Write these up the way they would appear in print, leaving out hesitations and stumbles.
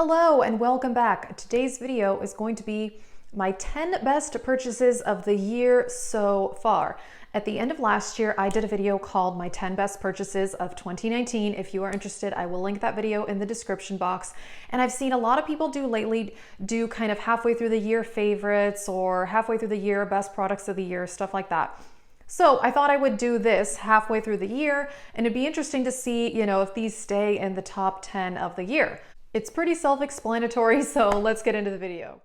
Hello and welcome back. Today's video is going to be my 10 best purchases of the year so far. At the end of last year, I did a video called my 10 best purchases of 2019. If you are interested, I will link that video in the description box. And I've seen a lot of people do kind of halfway through the year favorites or halfway through the year best products of the year, stuff like that. So I thought I would do this halfway through the year, and it'd be interesting to see, if these stay in the top 10 of the year. It's pretty self-explanatory, so let's get into the video.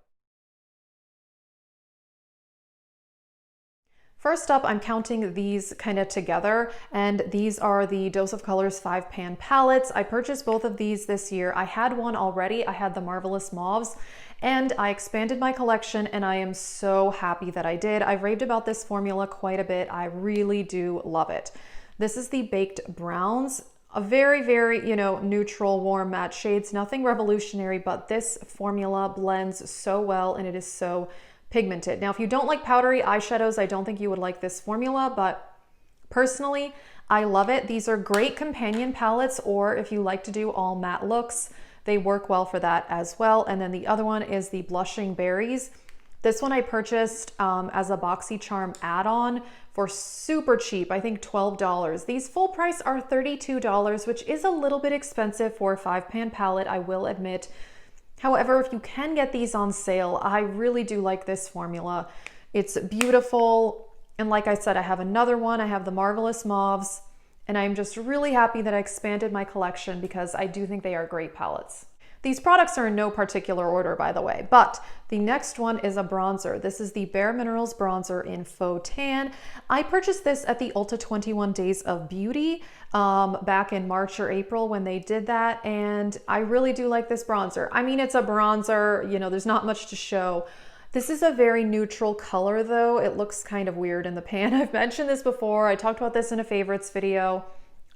First up, I'm counting these kind of together, and these are the Dose of Colors 5-pan palettes. I purchased both of these this year. I had one already. I had the Marvelous Mauves, and I expanded my collection, and I am so happy that I did. I've raved about this formula quite a bit. I really do love it. This is the Baked Browns. A very, very, neutral, warm matte shades, nothing revolutionary, but this formula blends so well and it is so pigmented. Now, if you don't like powdery eyeshadows, I don't think you would like this formula, but personally, I love it. These are great companion palettes, or if you like to do all matte looks, they work well for that as well. And then the other one is the Blushing Berries. This one I purchased as a BoxyCharm add-on for super cheap, I think $12. These full price are $32, which is a little bit expensive for a 5-pan palette, I will admit. However, if you can get these on sale, I really do like this formula. It's beautiful. And like I said, I have another one. I have the Marvelous Mauves, and I'm just really happy that I expanded my collection because I do think they are great palettes. These products are in no particular order, by the way, but the next one is a bronzer. This is the Bare Minerals bronzer in Faux Tan. I purchased this at the Ulta 21 Days of Beauty back in March or April when they did that, and I really do like this bronzer. I mean, it's a bronzer, there's not much to show. This is a very neutral color though. It looks kind of weird in the pan. I've mentioned this before. I talked about this in a favorites video.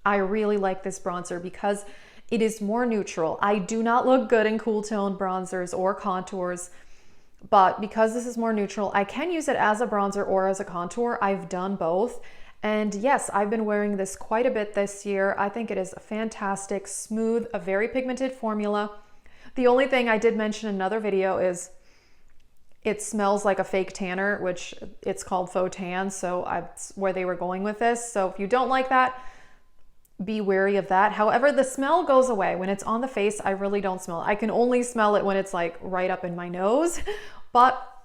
I really like this bronzer because it is more neutral. I do not look good in cool toned bronzers or contours, but because this is more neutral, I can use it as a bronzer or as a contour. I've done both. And yes, I've been wearing this quite a bit this year. I think it is a fantastic, smooth, a very pigmented formula. The only thing I did mention in another video is it smells like a fake tanner, which it's called Faux Tan. So that's where they were going with this. So if you don't like that, be wary of that. However, the smell goes away. When it's on the face, I really don't smell it. I can only smell it when it's like right up in my nose, but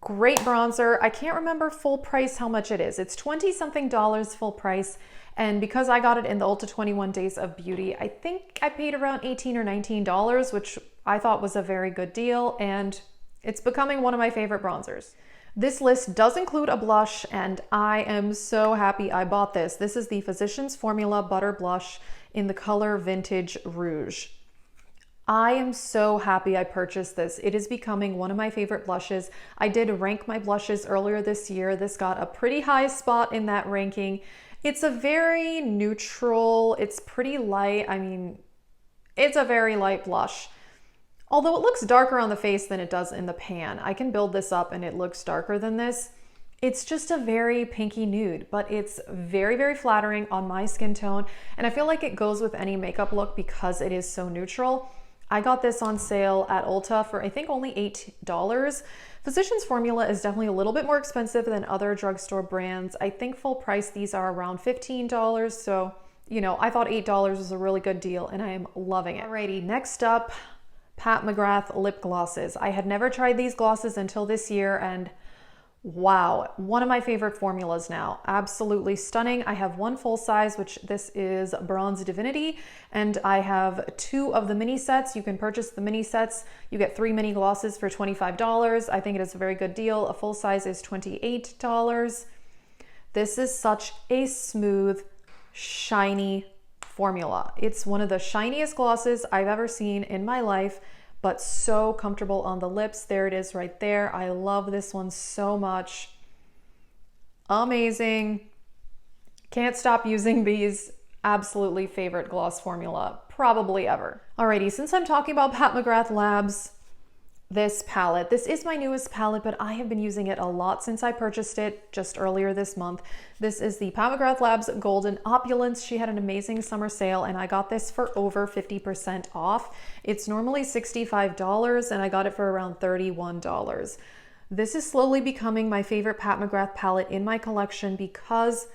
great bronzer. I can't remember full price how much it is. It's 20-something full price. And because I got it in the Ulta 21 Days of Beauty, I think I paid around $18 or $19, which I thought was a very good deal. And it's becoming one of my favorite bronzers. This list does include a blush, and I am so happy I bought this. This is the Physicians Formula Butter Blush in the color Vintage Rouge. I am so happy I purchased this. It is becoming one of my favorite blushes. I did rank my blushes earlier this year. This got a pretty high spot in that ranking. It's a very neutral, it's pretty light. I mean, it's a very light blush. Although it looks darker on the face than it does in the pan. I can build this up and it looks darker than this. It's just a very pinky nude, but it's very, very flattering on my skin tone. And I feel like it goes with any makeup look because it is so neutral. I got this on sale at Ulta for I think only $8. Physicians Formula is definitely a little bit more expensive than other drugstore brands. I think full price these are around $15. So, I thought $8 was a really good deal and I am loving it. Alrighty, next up, Pat McGrath lip glosses. I had never tried these glosses until this year, and wow, one of my favorite formulas now. Absolutely stunning. I have one full size, which this is Bronze Divinity, and I have 2 of the mini sets. You can purchase the mini sets. You get 3 mini glosses for $25. I think it is a very good deal. A full size is $28. This is such a smooth, shiny formula. It's one of the shiniest glosses I've ever seen in my life, but so comfortable on the lips. There it is right there. I love this one so much. Amazing. Can't stop using these. Absolutely favorite gloss formula, probably ever. Alrighty, since I'm talking about Pat McGrath Labs, this palette. This is my newest palette, but I have been using it a lot since I purchased it just earlier this month. This is the Pat McGrath Labs Golden Opulence. She had an amazing summer sale and I got this for over 50% off. It's normally $65 and I got it for around $31. This is slowly becoming my favorite Pat McGrath palette in my collection because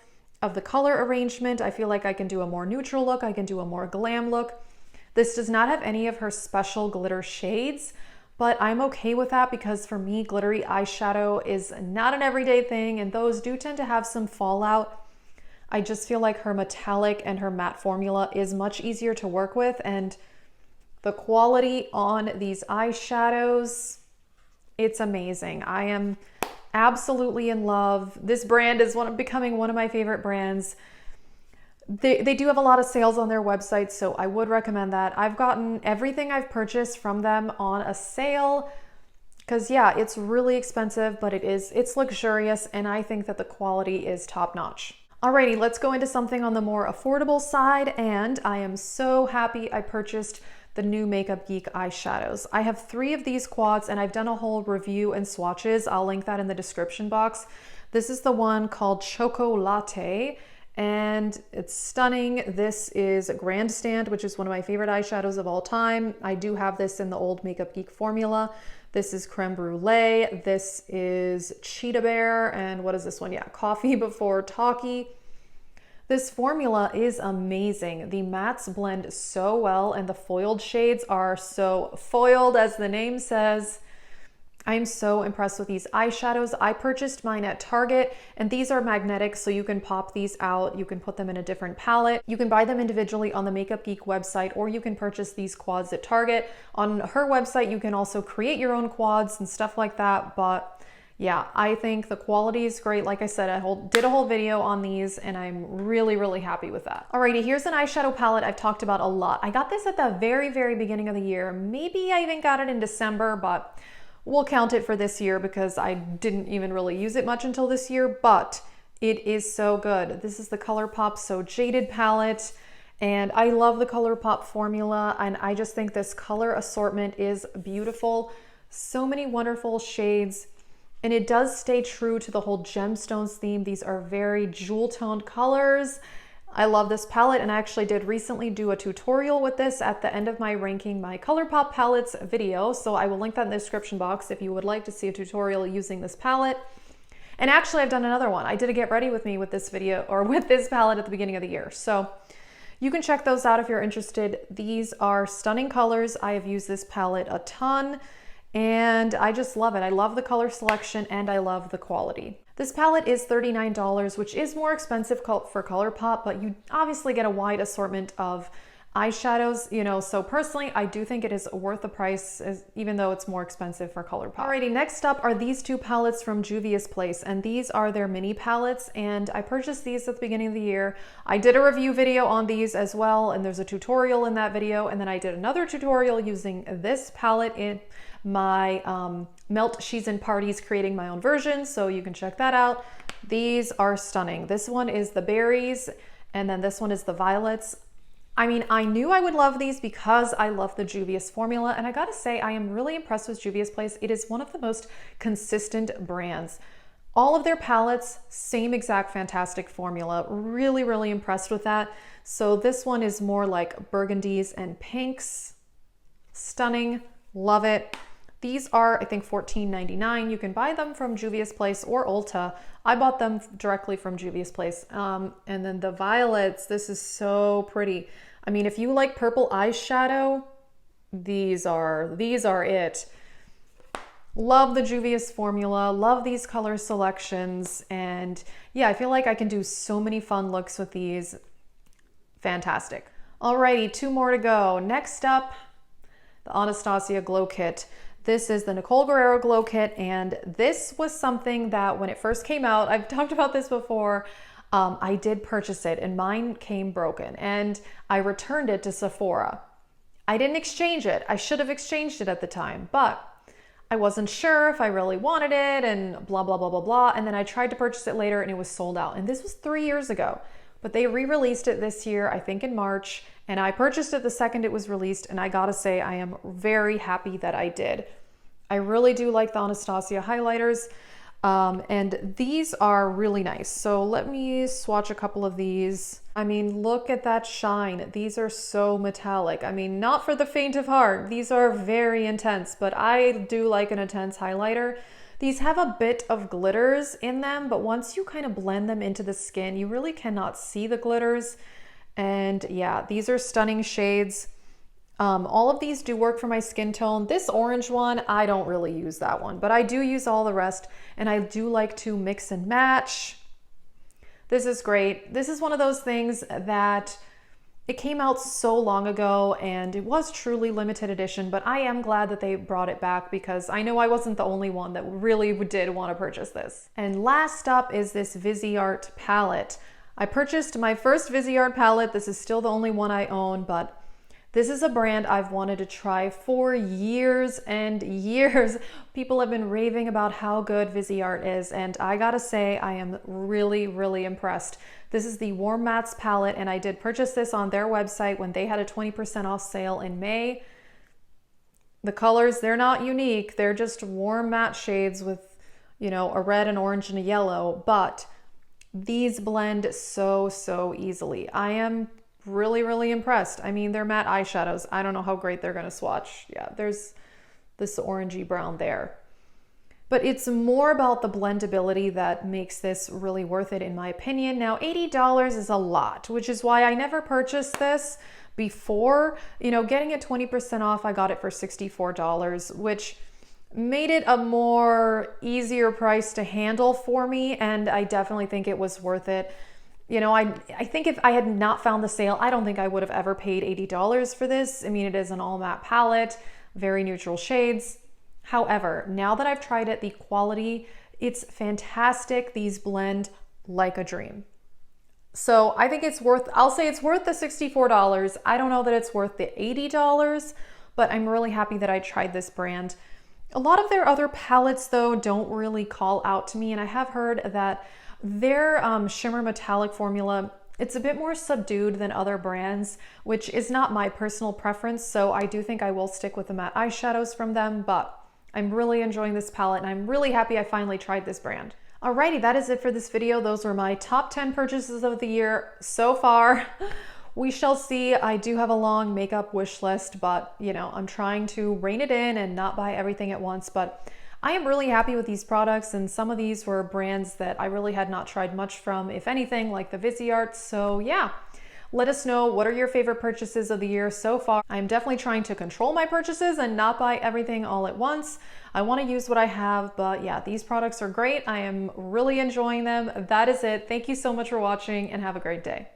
of the color arrangement. I feel like I can do a more neutral look. I can do a more glam look. This does not have any of her special glitter shades, but I'm okay with that because for me, glittery eyeshadow is not an everyday thing and those do tend to have some fallout. I just feel like her metallic and her matte formula is much easier to work with, and the quality on these eyeshadows, it's amazing. I am absolutely in love. This brand is becoming one of my favorite brands. They do have a lot of sales on their website, so I would recommend that. I've gotten everything I've purchased from them on a sale because yeah, it's really expensive, but it's luxurious and I think that the quality is top notch. Alrighty, let's go into something on the more affordable side, and I am so happy I purchased the new Makeup Geek eyeshadows. I have 3 of these quads and I've done a whole review and swatches. I'll link that in the description box. This is the one called Choco Latte, and it's stunning. This is Grandstand, which is one of my favorite eyeshadows of all time. I do have this in the old Makeup Geek formula. This is Creme Brulee. This is Cheetah Bear. And what is this one? Yeah, Coffee Before Talkie. This formula is amazing. The mattes blend so well and the foiled shades are so foiled, as the name says. I'm so impressed with these eyeshadows. I purchased mine at Target and these are magnetic, so you can pop these out. You can put them in a different palette. You can buy them individually on the Makeup Geek website, or you can purchase these quads at Target. On her website, you can also create your own quads and stuff like that. But yeah, I think the quality is great. Like I said, I did a whole video on these and I'm really, really happy with that. Alrighty, here's an eyeshadow palette I've talked about a lot. I got this at the very, very beginning of the year. Maybe I even got it in December, but we'll count it for this year because I didn't even really use it much until this year, but it is so good. This is the ColourPop So Jaded palette, and I love the ColourPop formula, and I just think this color assortment is beautiful. So many wonderful shades, and it does stay true to the whole gemstones theme. These are very jewel toned colors. I love this palette, and I actually did recently do a tutorial with this at the end of my ranking my ColourPop palettes video, so I will link that in the description box if you would like to see a tutorial using this palette. And actually I've done another one. I did a get ready with me with this video, or with this palette at the beginning of the year. So you can check those out if you're interested. These are stunning colors. I have used this palette a ton and I just love it. I love the color selection and I love the quality. This palette is $39, which is more expensive for ColourPop, but you obviously get a wide assortment of eyeshadows, you know, so personally, I do think it is worth the price, even though it's more expensive for ColourPop. Alrighty, next up are these 2 palettes from Juvia's Place, and these are their mini palettes, and I purchased these at the beginning of the year. I did a review video on these as well, and there's a tutorial in that video, and then I did another tutorial using this palette in my Melt She's in Parties, creating my own version, so you can check that out. These are stunning. This one is the berries, and then this one is the violets. I mean, I knew I would love these because I love the Juvia's formula, and I gotta say, I am really impressed with Juvia's Place. It is one of the most consistent brands. All of their palettes, same exact fantastic formula. Really, really impressed with that. So this one is more like burgundies and pinks. Stunning, love it. These are, I think, $14.99. You can buy them from Juvia's Place or Ulta. I bought them directly from Juvia's Place. And then the violets, this is so pretty. I mean, if you like purple eyeshadow, these are it. Love the Juvia's formula, love these color selections, and yeah, I feel like I can do so many fun looks with these. Fantastic. Alrighty, 2 more to go. Next up, the Anastasia Glow Kit. This is the Nicole Guerrero Glow Kit, and this was something that when it first came out, I've talked about this before, I did purchase it and mine came broken and I returned it to Sephora. I didn't exchange it. I should have exchanged it at the time, but I wasn't sure if I really wanted it and blah, blah, blah, blah, blah. And then I tried to purchase it later and it was sold out. And this was 3 years ago, but they re-released it this year, I think in March, and I purchased it the second it was released. And I gotta say, I am very happy that I did. I really do like the Anastasia highlighters. And these are really nice. So let me swatch a couple of these. I mean, look at that shine. These are so metallic. I mean, not for the faint of heart. These are very intense, but I do like an intense highlighter. These have a bit of glitters in them, but once you kind of blend them into the skin, you really cannot see the glitters. And yeah, these are stunning shades. All of these do work for my skin tone. This orange one, I don't really use that one, but I do use all the rest, and I do like to mix and match. This is great. This is one of those things that it came out so long ago and it was truly limited edition, but I am glad that they brought it back because I know I wasn't the only one that really did want to purchase this. And last up is this Viseart palette. I purchased my first Viseart palette. This is still the only one I own, but this is a brand I've wanted to try for years and years. People have been raving about how good Viseart is, and I gotta say, I am really, really impressed. This is the Warm Mattes palette, and I did purchase this on their website when they had a 20% off sale in May. The colors, they're not unique. They're just warm matte shades with, you know, a red, an orange, and a yellow, but these blend so, so easily. I am really, really impressed. I mean, they're matte eyeshadows. I don't know how great they're gonna swatch. Yeah, there's this orangey brown there. But it's more about the blendability that makes this really worth it in my opinion. Now, $80 is a lot, which is why I never purchased this before. You know, getting it 20% off, I got it for $64, which made it a more easier price to handle for me, and I definitely think it was worth it. You know, I think if I had not found the sale, I don't think I would have ever paid $80 for this. I mean, it is an all matte palette, very neutral shades. However, now that I've tried it, the quality, it's fantastic. These blend like a dream. So I think it's worth, I'll say it's worth the $64. I don't know that it's worth the $80, but I'm really happy that I tried this brand. A lot of their other palettes though don't really call out to me, and I have heard that their shimmer metallic formula, it's a bit more subdued than other brands, which is not my personal preference. So I do think I will stick with the matte eyeshadows from them, but I'm really enjoying this palette and I'm really happy I finally tried this brand. Alrighty, that is it for this video. Those were my top 10 purchases of the year so far. We shall see. I do have a long makeup wish list, but you know, I'm trying to rein it in and not buy everything at once, but I am really happy with these products, and some of these were brands that I really had not tried much from, if anything, like the Viseart. So yeah, let us know, what are your favorite purchases of the year so far? I'm definitely trying to control my purchases and not buy everything all at once. I want to use what I have, but yeah, these products are great. I am really enjoying them. That is it. Thank you so much for watching and have a great day.